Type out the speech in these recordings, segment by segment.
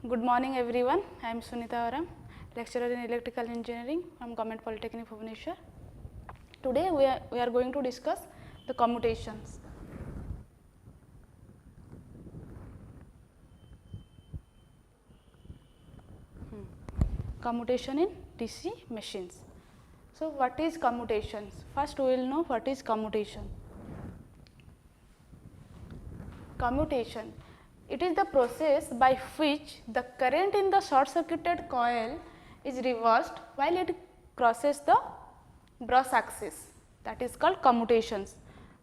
Good morning everyone. I am Sunita Aram, lecturer in electrical engineering from Government Polytechnic Bhubaneswar. Today we are going to discuss the commutations. Commutation in DC machines. So what is commutations? First we will know what is commutation. Commutation. It is the process by which the current in the short circuited coil is reversed while it crosses the brush axis, that is called commutations.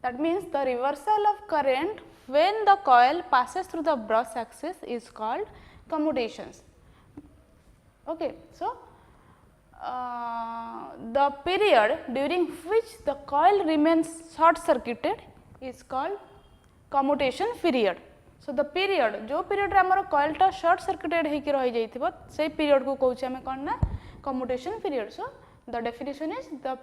That means the reversal of current when the coil passes through the brush axis is called commutations. Okay. So, the period during which the coil remains short circuited is called commutation period. So, the period जो period रे हमर coil टा short circuited होइके रहि जाइथिबो से period को कहउछि हमें कोन ना commutation period. So, the definition is the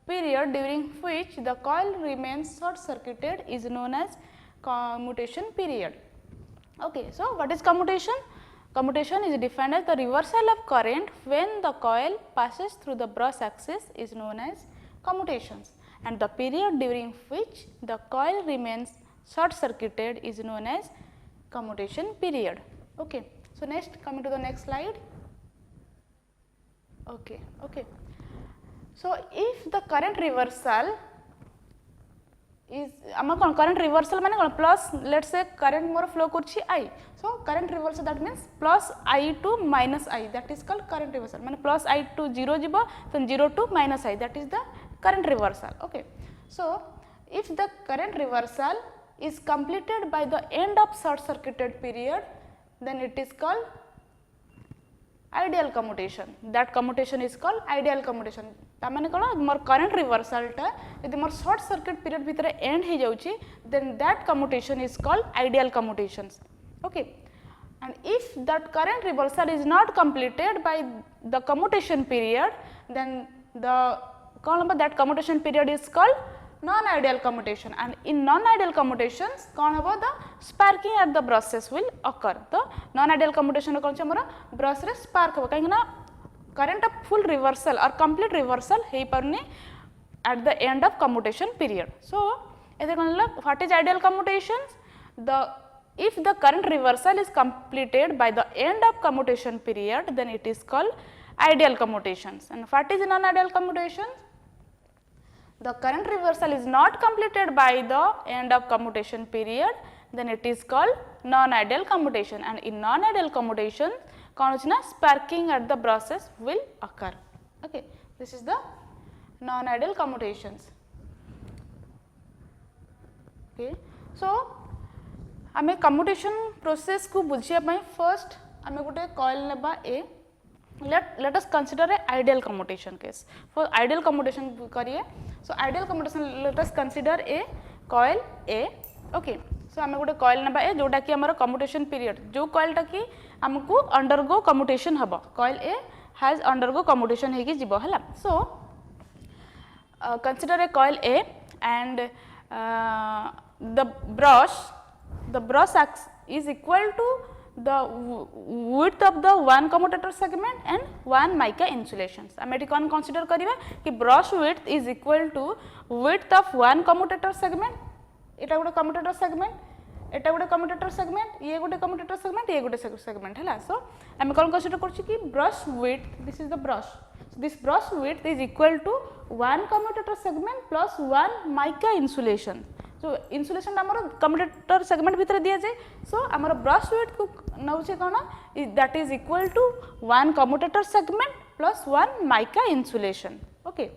period during which the coil remains short circuited is known as commutation period. Okay. So, what is commutation? Commutation is defined as the reversal of current when the coil passes through the brush axis is known as commutations, and the period during which the coil remains short circuited is known as commutation period. Okay. So, next coming to the next slide. Okay. So, if the current reversal is current reversal माने cone plus let's say current more flow करछि I. So, current reversal that means plus I to minus I, that is called current reversal. माने plus I to 0 jibo then 0 to minus I, that is the current reversal. Okay. So, if the current reversal is completed by the end of short circuited period, then it is called ideal commutation. That commutation is called ideal commutation. ता माने कोन मोर current reversal टा यदि मोर short circuit period भितर end हे जाउची, then that commutation is called ideal commutations. Okay. And if that current reversal is not completed by the commutation period, then the that commutation period is called non-ideal commutation, and in non-ideal commutations कौन हबो the sparking at the brushes will occur. तो non-ideal commutation कौन छ हमरा brush रे spark हबो काहे ना current of full reversal or complete reversal hay परनी at the end of commutation period. So एते कोन what is ideal commutations? If the current reversal is completed by the end of commutation period, then it is called ideal commutations. And what is non-ideal commutations? The current reversal is not completed by the end of commutation period, then it is called non-ideal commutation, and in non-ideal commutation sparking at the brushes will occur. Okay. This is the non-ideal commutations. Okay. So, आमे commutation process को बुझिया पई first आमे गोटे coil नेबा A. Let us consider a ideal commutation case. For ideal commutation करिए. So, ideal commutation let us consider a coil A. Okay. So, आमे गोटे coil नेबा A जोटा कि हमर commutation period जो coil टा कि हमकु undergo commutation हबो. Coil A has undergo commutation हेकी जिवो हला. So, consider a coil A and the brush axis is equal to the width of the one commutator segment and one mica insulations. आमे eighty कौन consider करिवे कि brush width is equal to width of one commutator segment. एटा गोटे commutator segment, एटा गोटे commutator segment, ये गोटे commutator segment, ये गोटे segment हला. So आमे कौन consider करछि कि brush width, this is the brush. So this brush width is equal to one commutator segment plus one mica insulation. So insulation हमर commutator segment भितर दिया जाय. So हमर brush width को नउछे कोन that is equal to one commutator segment plus one mica insulation. Okay.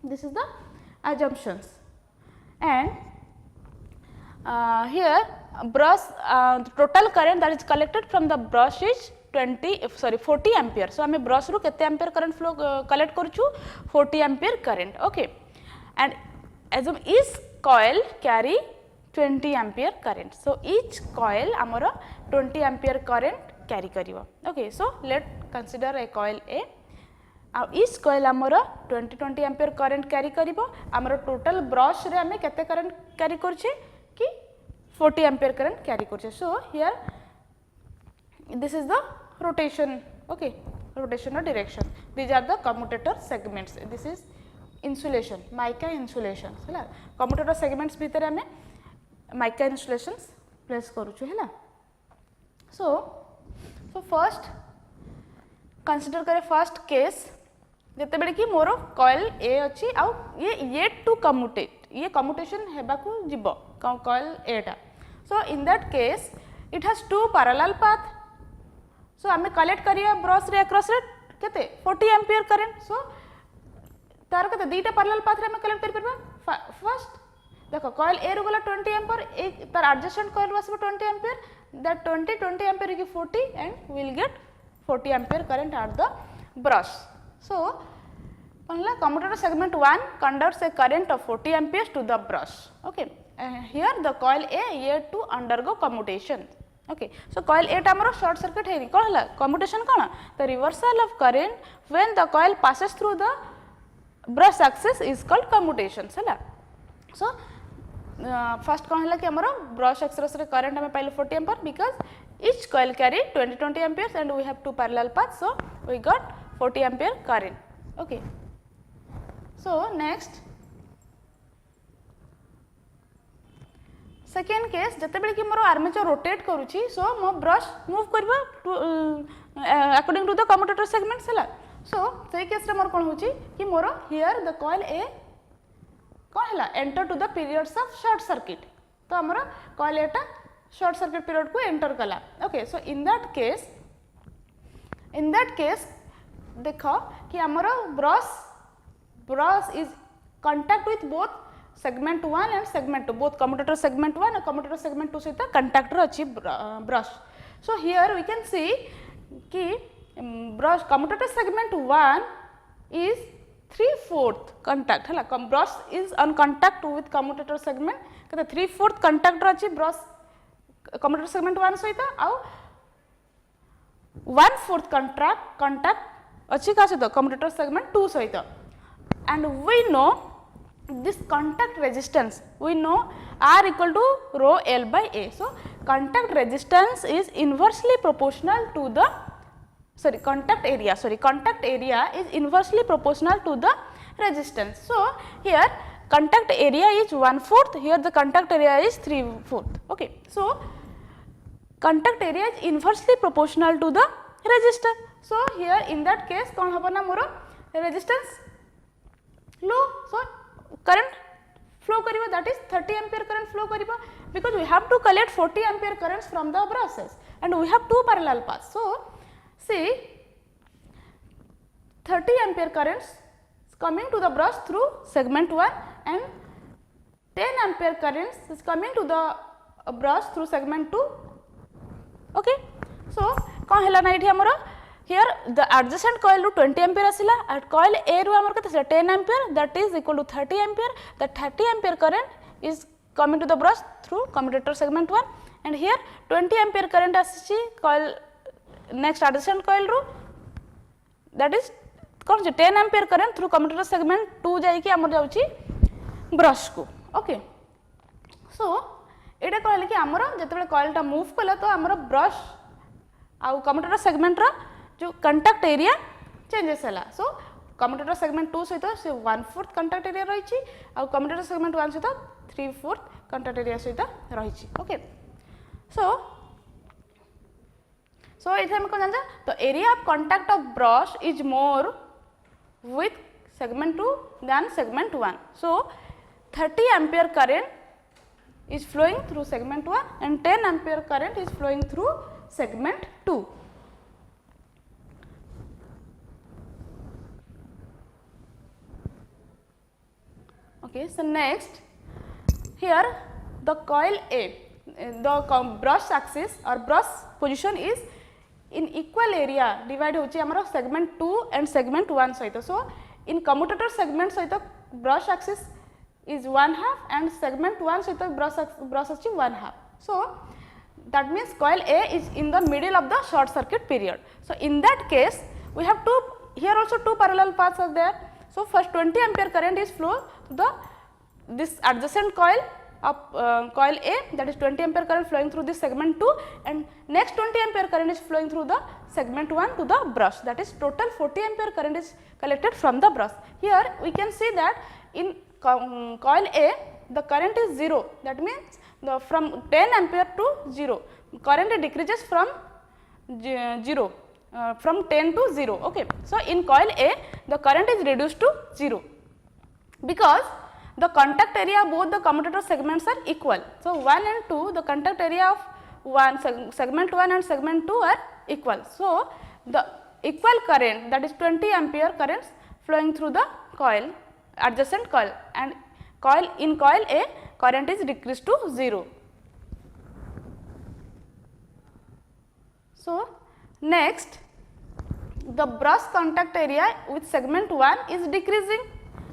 This is the assumptions. And here brush total current that is collected from the brush is 40 ampere. So हमें brush रू केते ampere current flow collect करछु 40 ampere current. Okay. And assume each coil carry 20 ampere current. So each coil amara 20 ampere current carry karibo. Okay. So let consider a coil A. Each coil amara 20 ampere current carry karibo. Amara total brush रे हमें केते current carry करछे कि 40 ampere current carry करछे. So here this is the rotation, okay, rotational direction. These are the commutator segments. This is insulation, mica insulation है commutator segments भितर आमे mica insulations place करूछु है so first consider करे first case जते बेले कि मोर coil A अछि आउ ये yet to commutate ये commutation हेबा को जिवो coil A टा so in that case it has two parallel path so आमे कलेक्ट करिया ब्रश रे across रे केते 40 ampere current so तार केते दीटा पैरेलल पाथ रे हम कलेक्ट कर परबा फर्स्ट देखो कॉइल ए रो गला 20 एम्पियर एक तार एडजेसेंट कॉइल वासबो 20 एम्पियर दैट 20 एम्पियर की 40 and we will get 40 ampere current at the brush so पहला commutator segment 1 conducts a current of 40 amperes to the brush okay here the coil A yet to undergo commutation okay so coil A टा हमरो short circuit हेनी कोन हला commutation cone the reversal of current when the coil passes through the brush axis is called commutations है so first कौन है कि हमारा brush axis रे current हमें पहले 40 ampere because each coil carry 20 amperes and we have two parallel paths so we got 40 ampere current okay so next second case जते बेले कि मोर आर्मेचर रोटेट करूची so मो brush move करबा according to the commutator segments है so से case रे मोर कोन होची कि मोर here the coil A कोन हला enter to the periods of short circuit तो हमर coil A टा short circuit period को enter कला okay so in that case देखो कि हमर brush is contact with both segment 1 and segment 2 both commutator segment 1 and commutator segment 2 सहित conductor अछि brush so here we can see कि brush commutator segment 1 is 3/4 contact है brush is on contact with commutator segment कहते 3/4 conductor अछि brush commutator segment 1 सहित आउ 1/4 contact अछि का सहित commutator segment 2 सहित and we know this contact resistance we know R equal to rho L by A so contact resistance is inversely proportional to the contact area is inversely proportional to the resistance so here contact area is 1/4 here the contact area is 3/4 okay so contact area is inversely proportional to the resistor so here in that case kon hoba na moro resistance low so current flow kariba that is 30 ampere current flow kariba because we have to collect 40 ampere currents from the brushes and we have two parallel paths so see 30 ampere currents coming to the brush through segment 1 and 10 ampere currents is coming to the brush through segment 2 okay so kon hela na ithi amara here the adjacent coil ru 20 ampere asila at coil A ru amar kate 10 ampere that is equal to 30 ampere the 30 ampere current is coming to the brush through commutator segment 1 and here 20 ampere current asichi coil next adjacent coil ru that is kon 10 ampere current through commutator segment 2 jai ki amar jauchi brush को okay so एटा कहले कि हमर जतबे coil टा move कला तो हमर brush आउ commutator segment रा जो contact area changes हला so commutator segment 2 सहित से 1/4 contact area रही छी आउ commutator segment 1 सहित 3/4 contact area सहित रही छी okay so इथे हम कोन जानजा तो area of contact of brush is more with segment 2 than segment 1 so 30 ampere current is flowing through segment 1 and 10 ampere current is flowing through segment 2 okay so next here the coil A the brush axis or brush position is in equal area divide hochi amara segment 2 and segment 1 saito so in commutator segment saito brush axis is 1/2 and segment 1 saito brush achi 1/2 so that means coil A is in the middle of the short circuit period so in that case we have here also two parallel paths are there so first 20 ampere current is flow to the this adjacent coil of coil A, that is 20 ampere current flowing through this segment 2, and next 20 ampere current is flowing through the segment 1 to the brush, that is total 40 ampere current is collected from the brush. Here we can see that in coil A the current is 0, that means the from 10 ampere to 0, current decreases from 0 from 10 to 0. Okay. So, in coil A the current is reduced to 0 because the contact area of both the commutator segments are equal. So, 1 and 2, the contact area of segment 1 and segment 2 are equal. So, the equal current, that is 20 ampere currents flowing through the coil, adjacent coil, and in coil A current is decreased to 0. So, next the brush contact area with segment 1 is decreasing.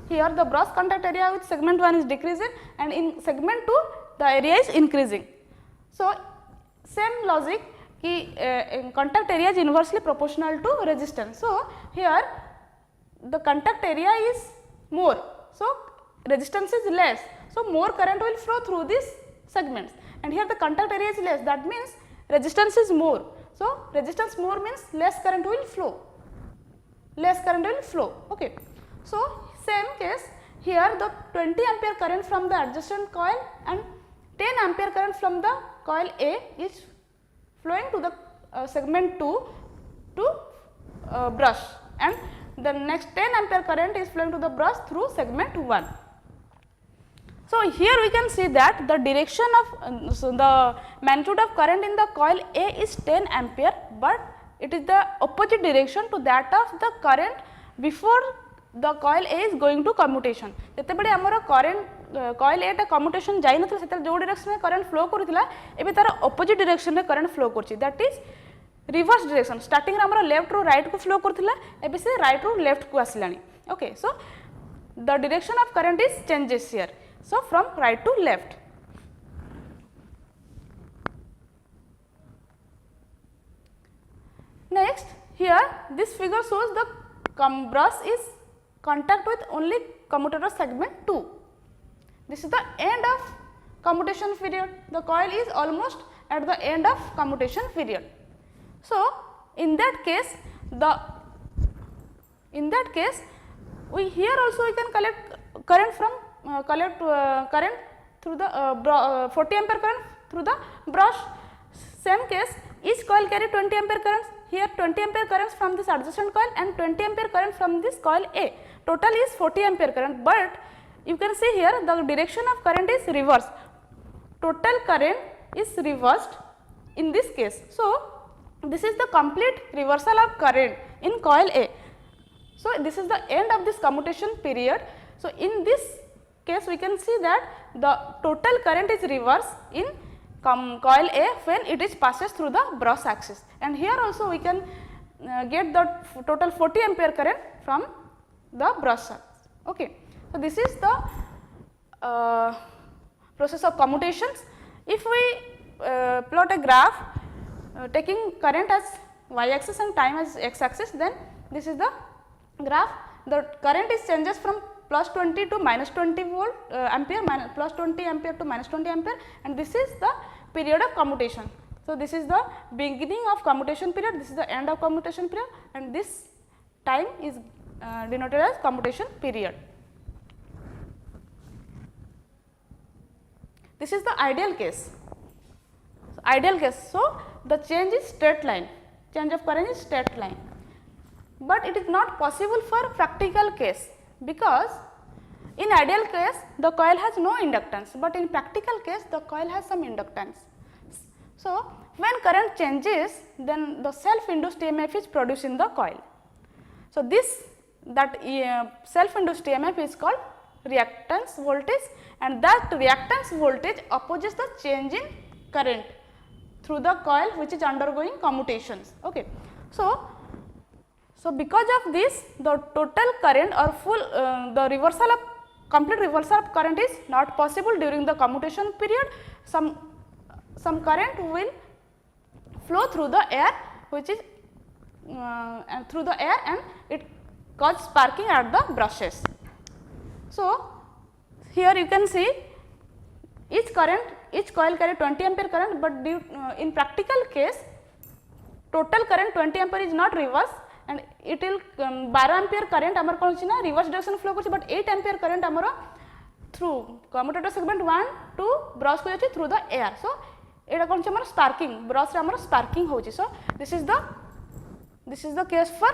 Here the brush contact area with segment 1 is decreasing, and in segment 2 the area is increasing. So, same logic ki contact area is inversely proportional to resistance. So, here the contact area is more, so resistance is less. So, more current will flow through these segments, and here the contact area is less, that means resistance is more. So, resistance more means less current will flow, Okay. So, same case here the 20 ampere current from the adjacent coil and 10 ampere current from the coil A is flowing to the segment 2 to brush, and the next 10 ampere current is flowing to the brush through segment 1. So, here we can see that the direction of the magnitude of current in the coil A is 10 ampere, but it is the opposite direction to that of the current before the coil A is going to commutation. जेतेबेले हमर current coil A टा commutation जाई नथला सेते जो direction में current flow करितला एबे तार opposite direction में current flow करछि, that is reverse direction. starting रे हमर left रो right को flow करथिला एबे से right रो left को आसिलानी. Okay, so the direction of current is changes here. So, from right to left. Next, here this figure shows the brush is contact with only commutator segment 2. This is the end of commutation period. The coil is almost at the end of commutation period. So, in that case we here also we can collect current from current through the 40 ampere current through the brush. Same case, each coil carry 20 ampere currents. Here 20 ampere currents from this adjacent coil and 20 ampere current from this coil A. Total is 40 ampere current, but you can see here the direction of current is reversed. Total current is reversed in this case. So, this is the complete reversal of current in coil A. So, this is the end of this commutation period. So, in this case we can see that the total current is reversed in coil A when it is passes through the brush axis, and here also we can get the total 40 ampere current from the brush axis. Okay. So, this is the process of commutations. If we plot a graph taking current as y axis and time as x axis, then this is the graph. The current is changes from plus 20 to minus 20 volt ampere, plus 20 ampere to minus 20 ampere, and this is the period of commutation. So, this is the beginning of commutation period, this is the end of commutation period, and this time is denoted as commutation period. This is the ideal case. So, the change is straight line, change of current is straight line, but it is not possible for practical case, because in ideal case the coil has no inductance, but in practical case the coil has some inductance. So, when current changes, then the self induced EMF is produced in the coil. So, that self induced EMF is called reactance voltage, and that reactance voltage opposes the change in current through the coil which is undergoing commutations. Okay. So, because of this, the total current or the complete reversal of current is not possible during the commutation period. Some current will flow through the air, which is and it causes sparking at the brushes. So, here you can see each coil carry 20 ampere current, but in practical case total current 20 ampere is not reverse and it will 12 ampere current amar kon hochi na reverse direction flow korchi, but 8 ampere current amara through commutator segment 1 to brush ko jachi through the air. So eta kon amara sparking, brush re amara sparking hochi. So this is the case for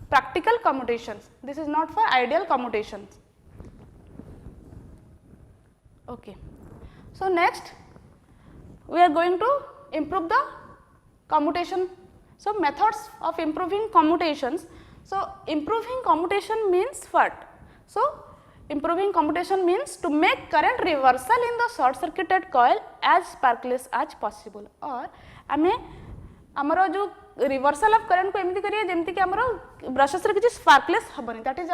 practical commutations, this is not for ideal commutations. Okay. So next we are going to improve the commutation. So methods of improving commutations. So improving commutation means what? So improving commutation means to make current reversal in the short circuited coil as sparkless as possible, or आमे आमर जो reversal of current को एमती करिए जेमती कि आमर brushes रे किछि sparkless हबनी, that is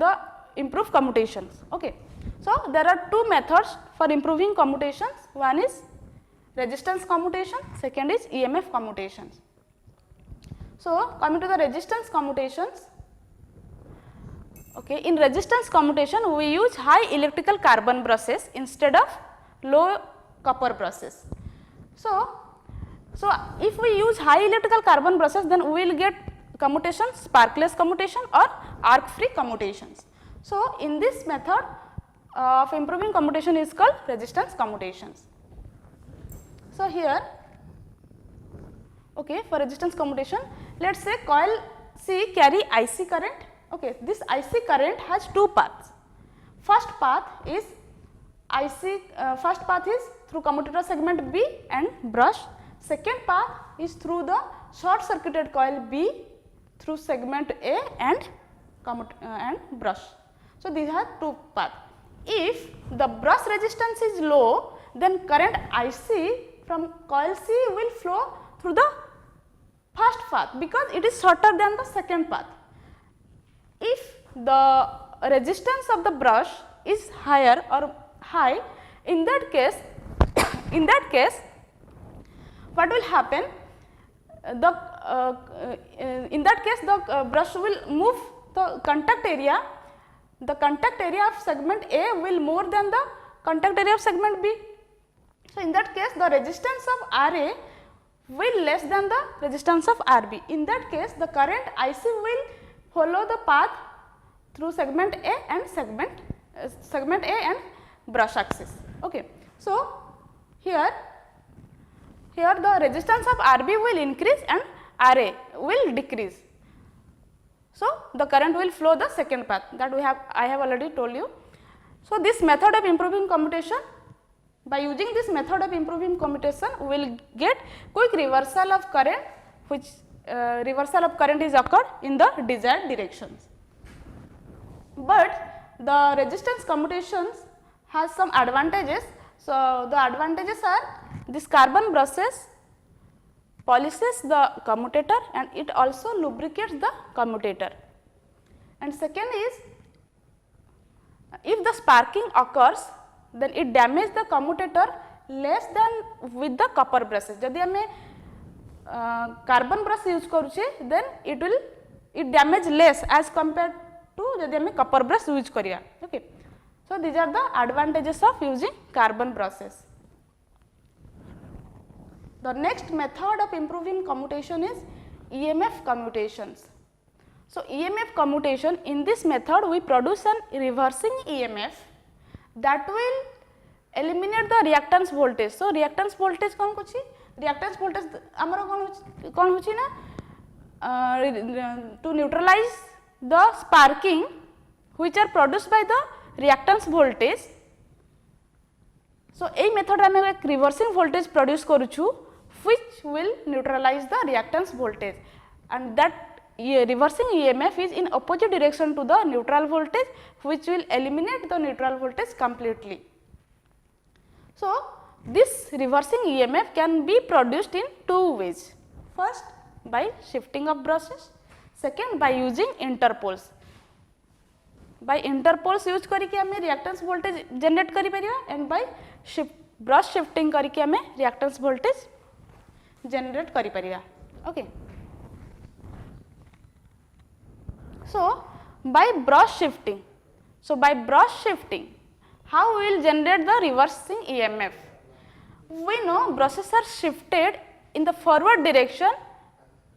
the improve commutations. Okay. So there are two methods for improving commutations. One is resistance commutation, second is EMF commutations. So coming to the resistance commutations, okay, in resistance commutation we use high electrical carbon brushes instead of low copper brushes. So if we use high electrical carbon brushes, then we will get commutation, sparkless commutation or arc free commutations. So in this method of improving commutation is called resistance commutations. So here, okay, for resistance commutation, let us say coil C carry IC current. Okay, this IC current has two paths. First path is through commutator segment B and brush. Second path is through the short circuited coil B through segment A and brush. So these are two paths. If the brush resistance is low, then current IC from coil C will flow through the first path because it is shorter than the second path. If the resistance of the brush is higher or high, in that case what will happen? In that case the brush will move the contact area. The contact area of segment A will more than the contact area of segment B. So in that case the resistance of RA will less than the resistance of RB. In that case the current IC will follow the path through segment A and segment A and brush axis. Okay. So here the resistance of RB will increase and RA will decrease. So the current will flow the second path, that I have already told you. So this method of improving commutation, by using this method of improving commutation, we will get quick reversal of current, which reversal of current is occurred in the desired directions. But the resistance commutations has some advantages. So the advantages are this carbon brushes polishes the commutator and it also lubricates the commutator. And second is, if the sparking occurs, then it damages the commutator less than with the copper brushes. Jodi ame carbon brush use karuche, then it damage less as compared to jodi ame copper brush use kariya. Okay. So these are the advantages of using carbon brushes. The next method of improving commutation is EMF commutations. So EMF commutation, in this method we produce an reversing EMF that will eliminate the reactance voltage. So reactance voltage kon kochi? Reactance voltage amara kon hochi na to neutralize the sparking which are produced by the reactance voltage. So ei method ame ek reversing voltage produce karuchu which will neutralize the reactance voltage, and that reversing EMF is in opposite direction to the neutral voltage, which will eliminate the neutral voltage completely. So this reversing EMF can be produced in two ways. First, by shifting of brushes, second by using interpoles. By interpoles use करके हमें reactance voltage generate करी परिया, and by brush shifting करके हमें reactance voltage generate करी परिया. Okay. So by brush shifting, How we will generate the reversing EMF? We know brushes are shifted in the forward direction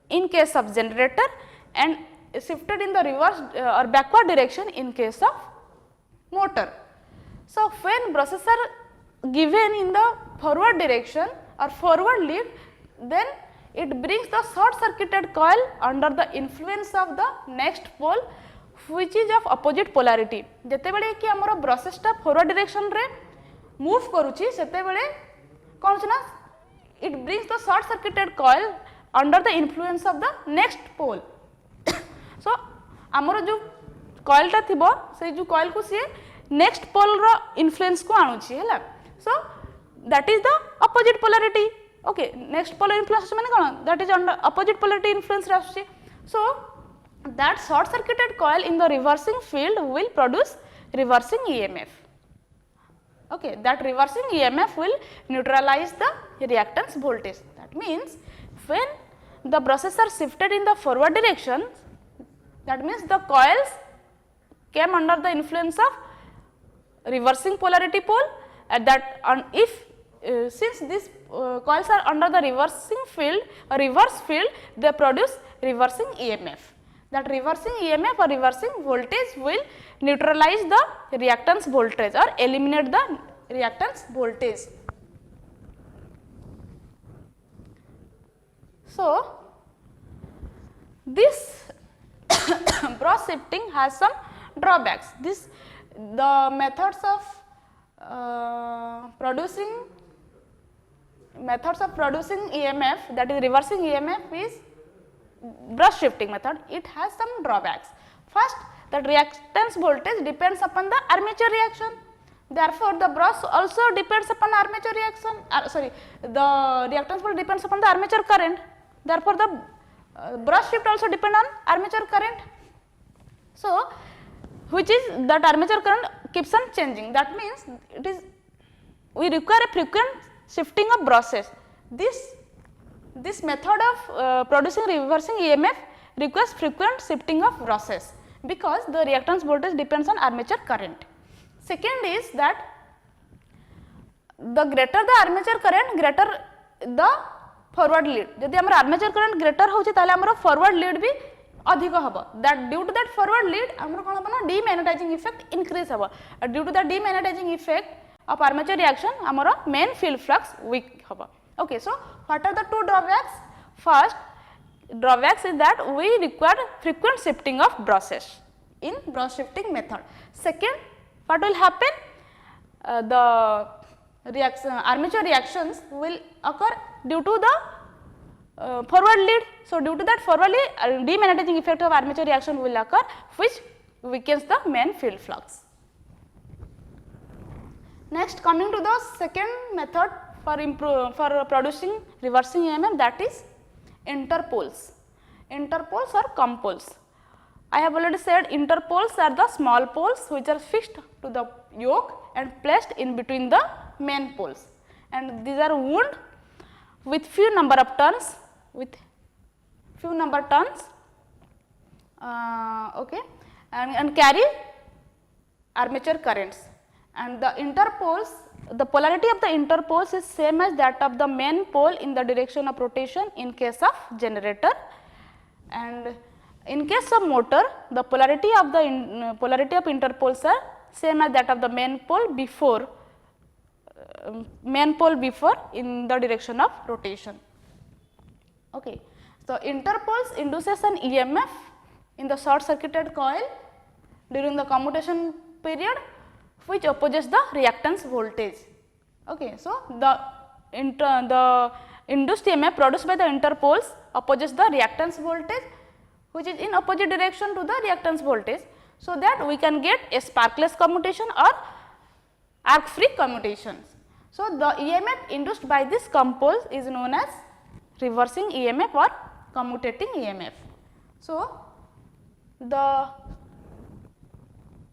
in case of generator and shifted in the reverse or backward direction in case of motor. So, when brushes are given in the forward direction or forward lead, then it brings the short circuited coil under the influence of the next pole which is of opposite polarity. जेते बेले कि हमर brushes टा forward direction रे move करूची सेते बेले कोन छना it brings the short circuited coil under the influence of the next pole. So हमर जो coil टा थिबो से जो coil को से next pole रो influence को आनुची हैला. So that is the opposite polarity. Okay, next polar influence माने कोन that is under opposite polarity influence रे आछी. So that short circuited coil in the reversing field will produce reversing EMF. Okay, that reversing EMF will neutralize the reactance voltage. That means when the brushes are shifted in the forward direction, that means the coils came under the influence of reversing polarity pole, and that if since these coils are under the reversing field or reverse field, they produce reversing EMF. That reversing EMF or reversing voltage will neutralize the reactance voltage or eliminate the reactance voltage. So this brush shifting has some drawbacks. The methods of producing EMF, that is reversing EMF, is brush shifting method. It has some drawbacks. First, the reactance voltage depends upon the armature reaction. Therefore, the brush also depends upon armature reaction. The reactance voltage depends upon the armature current. Therefore, the brush shift also depend on armature current. So, which is that armature current keeps on changing. That means we require a frequent shifting of brushes. This method of producing reversing EMF requires frequent shifting of brushes because the reactance voltage depends on armature current. Second is that the greater the armature current, greater the forward lead. यदि हमारा armature current greater होची ताले हमारा forward lead भी अधिक हबो. That due to that forward lead हमारा कौन हबो ना demagnetizing effect increase हबो. Due to the demagnetizing effect of armature reaction हमारा main field flux weak हबो. Okay, so what are the two drawbacks? First drawbacks is that we require frequent shifting of brushes in brush shifting method. Second, what will happen? The armature reactions will occur due to the forward lead. So due to that forward lead, demagnetizing effect of armature reaction will occur, which weakens the main field flux. Next, coming to the second method for producing reversing EMF, that is interpoles. Interpoles or compoles. I have already said interpoles are the small poles which are fixed to the yoke and placed in between the main poles, and these are wound with few number of turns, okay, and carry armature currents. And the interpoles, the polarity of the interpoles is same as that of the main pole in the direction of rotation in case of generator, and in case of motor the polarity of interpoles are same as that of the main pole before in the direction of rotation. Okay. So interpoles induces an EMF in the short circuited coil during the commutation period, which opposes the reactance voltage. Okay, so the induced EMF produced by the interpoles opposes the reactance voltage, which is in opposite direction to the reactance voltage, so that we can get a sparkless commutation or arc free commutations. So the EMF induced by this compole is known as reversing EMF or commutating EMF. So the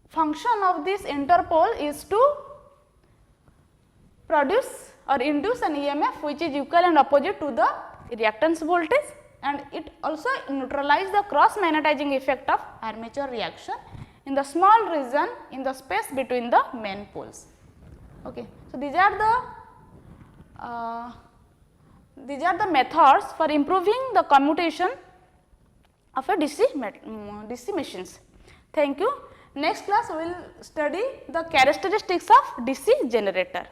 function of this interpole is to produce or induce an EMF which is equal and opposite to the reactance voltage, and it also neutralizes the cross magnetizing effect of armature reaction in the small region in the space between the main poles. Okay, so these are the methods for improving the commutation of a DC machines. Thank you. Next class we will study the characteristics of DC generator.